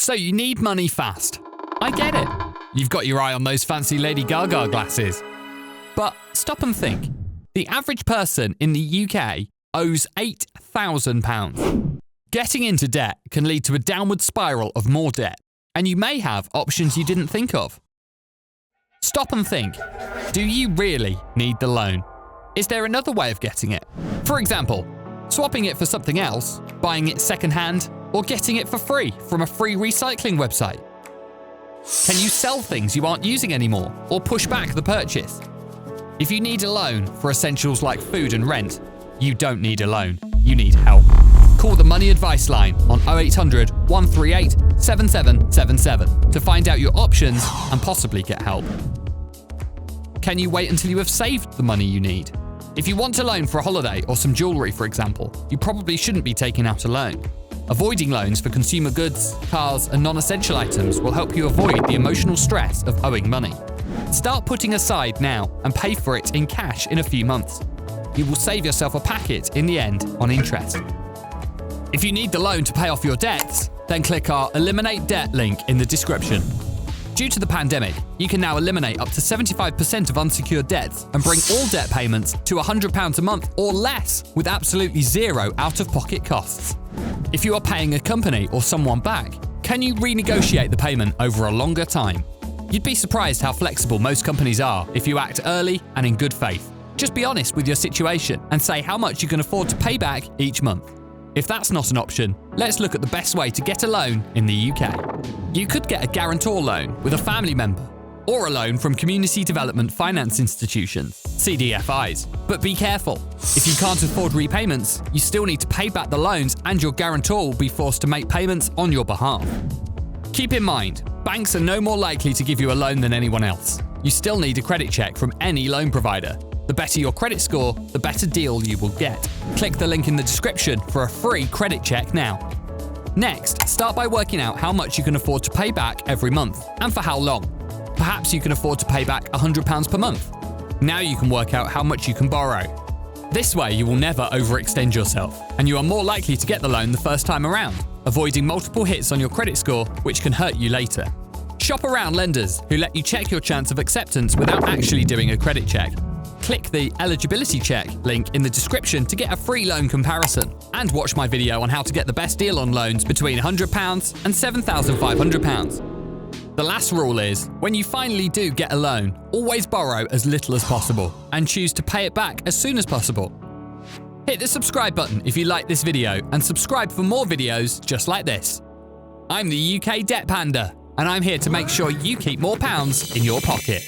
So you need money fast. I get it. You've got your eye on those fancy Lady Gaga glasses. But stop and think. The average person in the UK owes £8,000. Getting into debt can lead to a downward spiral of more debt, and you may have options you didn't think of. Stop and think. Do you really need the loan? Is there another way of getting it? For example, swapping it for something else, buying it secondhand, or getting it for free from a free recycling website? Can you sell things you aren't using anymore, or push back the purchase? If you need a loan for essentials like food and rent, you don't need a loan, you need help. Call the Money Advice Line on 0800 138 7777 to find out your options and possibly get help. Can you wait until you have saved the money you need? If you want a loan for a holiday or some jewellery, for example, you probably shouldn't be taking out a loan. Avoiding loans for consumer goods, cars, and non-essential items will help you avoid the emotional stress of owing money. Start putting aside now and pay for it in cash in a few months. You will save yourself a packet in the end on interest. If you need the loan to pay off your debts, then click our Eliminate Debt link in the description. Due to the pandemic, you can now eliminate up to 75% of unsecured debts and bring all debt payments to £100 a month or less with absolutely zero out-of-pocket costs. If you are paying a company or someone back, can you renegotiate the payment over a longer time? You'd be surprised how flexible most companies are if you act early and in good faith. Just be honest with your situation and say how much you can afford to pay back each month. If that's not an option, let's look at the best way to get a loan in the UK. You could get a guarantor loan with a family member, or a loan from Community Development Finance Institutions, CDFIs. But be careful. If you can't afford repayments, you still need to pay back the loans and your guarantor will be forced to make payments on your behalf. Keep in mind, banks are no more likely to give you a loan than anyone else. You still need a credit check from any loan provider. The better your credit score, the better deal you will get. Click the link in the description for a free credit check now. Next, start by working out how much you can afford to pay back every month and for how long. Perhaps you can afford to pay back £100 per month. Now you can work out how much you can borrow. This way you will never overextend yourself, and you are more likely to get the loan the first time around, avoiding multiple hits on your credit score which can hurt you later. Shop around lenders who let you check your chance of acceptance without actually doing a credit check. Click the Eligibility Check link in the description to get a free loan comparison, and watch my video on how to get the best deal on loans between £100 and £7,500. The last rule is, when you finally do get a loan, always borrow as little as possible and choose to pay it back as soon as possible. Hit the subscribe button if you like this video and subscribe for more videos just like this. I'm the UK Debt Panda, and I'm here to make sure you keep more pounds in your pocket.